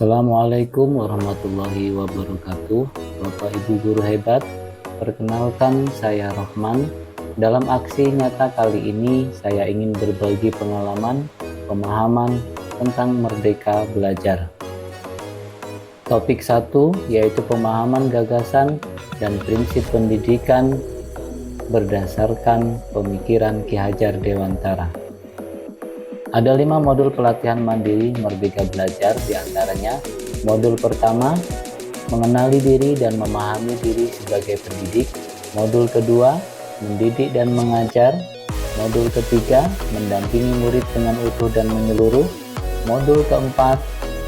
Assalamualaikum warahmatullahi wabarakatuh. Bapak Ibu guru hebat, perkenalkan saya Rohman. Dalam aksi nyata kali ini saya ingin berbagi pengalaman, pemahaman tentang merdeka belajar. Topik 1 yaitu pemahaman gagasan dan prinsip pendidikan berdasarkan pemikiran Ki Hajar Dewantara. Ada 5 modul pelatihan mandiri Merdeka Belajar, diantaranya modul pertama, mengenali diri dan memahami diri sebagai pendidik. Modul kedua, mendidik dan mengajar. Modul ketiga, mendampingi murid dengan utuh dan menyeluruh. Modul keempat,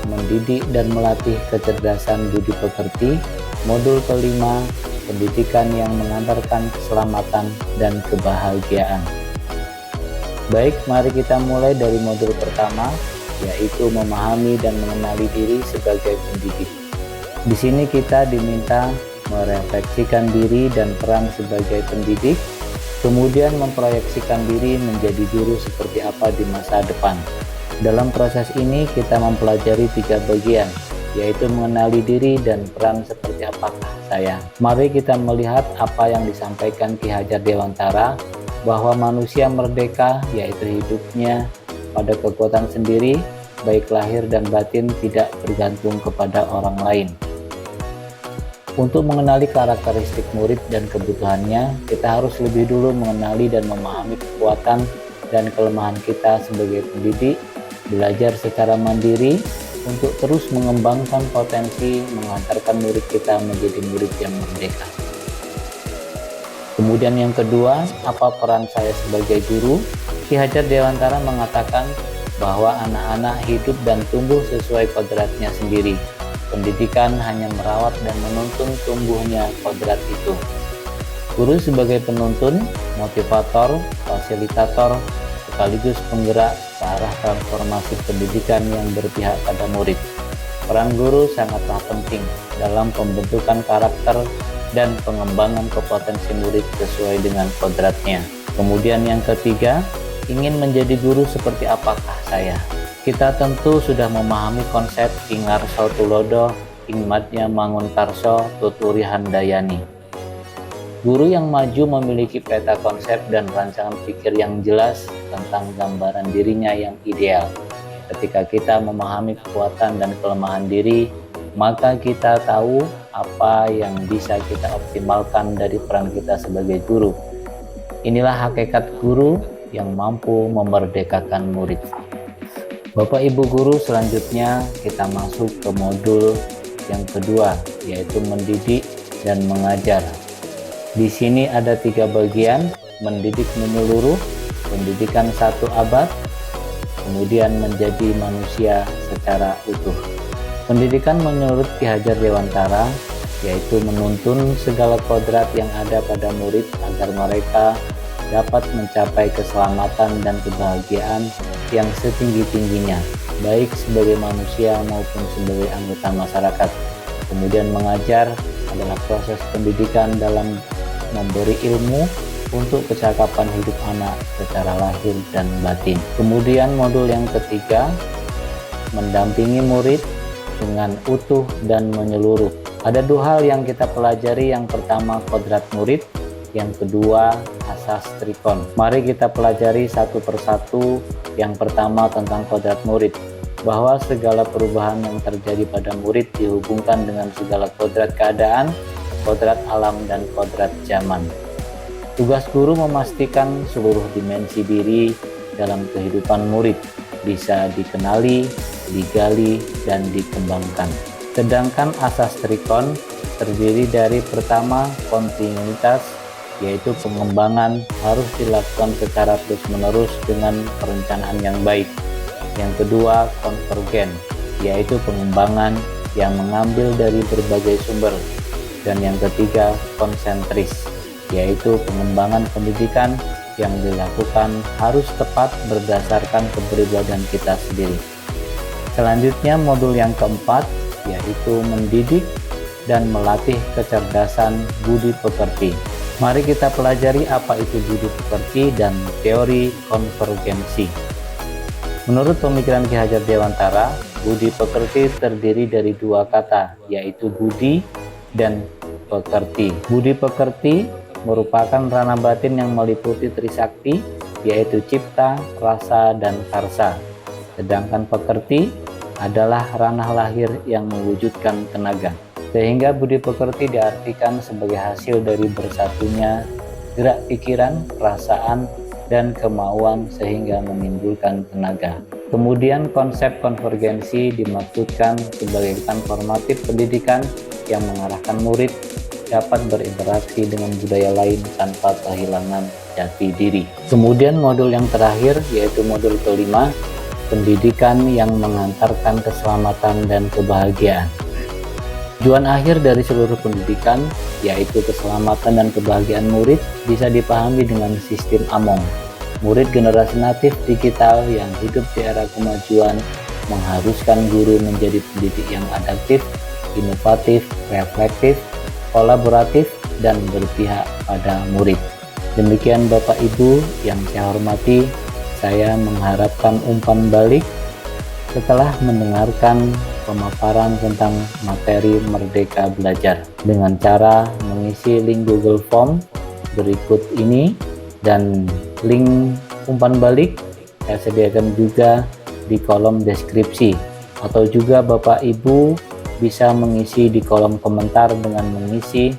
mendidik dan melatih kecerdasan budi pekerti. Modul kelima, pendidikan yang mengantarkan keselamatan dan kebahagiaan. Baik, mari kita mulai dari modul pertama, yaitu memahami dan mengenali diri sebagai pendidik. Di sini kita diminta merefleksikan diri dan peran sebagai pendidik, kemudian memproyeksikan diri menjadi guru seperti apa di masa depan. Dalam proses ini kita mempelajari 3 bagian, yaitu mengenali diri dan peran seperti apakah saya. Mari kita melihat apa yang disampaikan Ki Hajar Dewantara, bahwa manusia merdeka yaitu hidupnya pada kekuatan sendiri, baik lahir dan batin, tidak bergantung kepada orang lain. Untuk mengenali karakteristik murid dan kebutuhannya, kita harus lebih dulu mengenali dan memahami kekuatan dan kelemahan kita sebagai pendidik, belajar secara mandiri untuk terus mengembangkan potensi mengantarkan murid kita menjadi murid yang merdeka. Kemudian yang kedua, apa peran saya sebagai guru? Ki Hajar Dewantara mengatakan bahwa anak-anak hidup dan tumbuh sesuai kodratnya sendiri. Pendidikan hanya merawat dan menuntun tumbuhnya kodrat itu. Guru sebagai penuntun, motivator, fasilitator, sekaligus penggerak ke arah transformasi pendidikan yang berpihak pada murid. Peran guru sangatlah penting dalam pembentukan karakter dan pengembangan kompetensi murid sesuai dengan kodratnya. Kemudian yang ketiga, ingin menjadi guru seperti apakah saya? Kita tentu sudah memahami konsep ing ngarsa tulodo, ing madya mangun karso, tuturi handayani. Guru yang maju memiliki peta konsep dan rancangan pikir yang jelas tentang gambaran dirinya yang ideal. Ketika kita memahami kekuatan dan kelemahan diri, maka kita tahu apa yang bisa kita optimalkan dari peran kita sebagai guru. Inilah hakikat guru yang mampu memerdekakan murid. Bapak Ibu guru, selanjutnya kita masuk ke modul yang kedua, yaitu mendidik dan mengajar. Di sini ada 3 bagian, mendidik menyeluruh, pendidikan 1 abad, kemudian menjadi manusia secara utuh. Pendidikan menurut Ki Hajar Dewantara yaitu menuntun segala kodrat yang ada pada murid agar mereka dapat mencapai keselamatan dan kebahagiaan yang setinggi-tingginya, baik sebagai manusia maupun sebagai anggota masyarakat. Kemudian mengajar adalah proses pendidikan dalam memberi ilmu untuk kecakapan hidup anak secara lahir dan batin. Kemudian modul yang ketiga, mendampingi murid dengan utuh dan menyeluruh. Ada 2 hal yang kita pelajari, yang pertama kodrat murid, yang kedua asas trikon. Mari kita pelajari satu persatu. Yang pertama tentang kodrat murid, bahwa segala perubahan yang terjadi pada murid dihubungkan dengan segala kodrat keadaan, kodrat alam dan kodrat zaman. Tugas guru memastikan seluruh dimensi diri dalam kehidupan murid bisa dikenali, digali, dan dikembangkan. Sedangkan asas trikon terdiri dari pertama, kontinuitas, yaitu pengembangan harus dilakukan secara terus-menerus dengan perencanaan yang baik. Yang kedua, konvergen, yaitu pengembangan yang mengambil dari berbagai sumber. Dan yang ketiga, konsentris, yaitu pengembangan pendidikan yang dilakukan harus tepat berdasarkan kepribadian kita sendiri. Selanjutnya modul yang keempat, yaitu mendidik dan melatih kecerdasan budi pekerti. Mari kita pelajari apa itu budi pekerti dan teori konvergensi. Menurut pemikiran Ki Hajar Dewantara, Budi pekerti terdiri dari dua kata, yaitu budi dan pekerti. Budi pekerti merupakan ranah batin yang meliputi trisakti, yaitu cipta, rasa, dan karsa. Sedangkan pekerti adalah ranah lahir yang mewujudkan tenaga. Sehingga budi pekerti diartikan sebagai hasil dari bersatunya gerak pikiran, perasaan, dan kemauan sehingga menimbulkan tenaga. Kemudian konsep konvergensi dimaksudkan sebagai transformatif pendidikan yang mengarahkan murid dapat berinteraksi dengan budaya lain tanpa kehilangan jati diri. Kemudian modul yang terakhir yaitu modul kelima, pendidikan yang mengantarkan keselamatan dan kebahagiaan. Tujuan akhir dari seluruh pendidikan, yaitu keselamatan dan kebahagiaan murid, bisa dipahami dengan sistem AMONG. Murid generasi natif digital yang hidup di era kemajuan mengharuskan guru menjadi pendidik yang adaptif, inovatif, reflektif, kolaboratif, dan berpihak pada murid. Demikian Bapak Ibu yang saya hormati, saya mengharapkan umpan balik setelah mendengarkan pemaparan tentang materi Merdeka Belajar dengan cara mengisi link Google Form berikut ini, dan link umpan balik saya sediakan juga di kolom deskripsi, atau juga Bapak Ibu bisa mengisi di kolom komentar dengan mengisi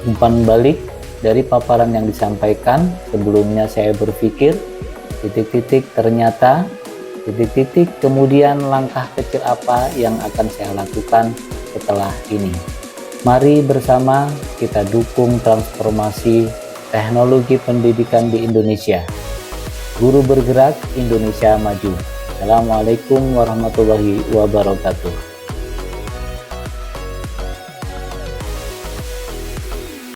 umpan balik dari paparan yang disampaikan. Sebelumnya saya berpikir, titik-titik ternyata, titik-titik kemudian langkah kecil apa yang akan saya lakukan setelah ini. Mari bersama kita dukung transformasi teknologi pendidikan di Indonesia. Guru bergerak, Indonesia maju. Assalamualaikum warahmatullahi wabarakatuh.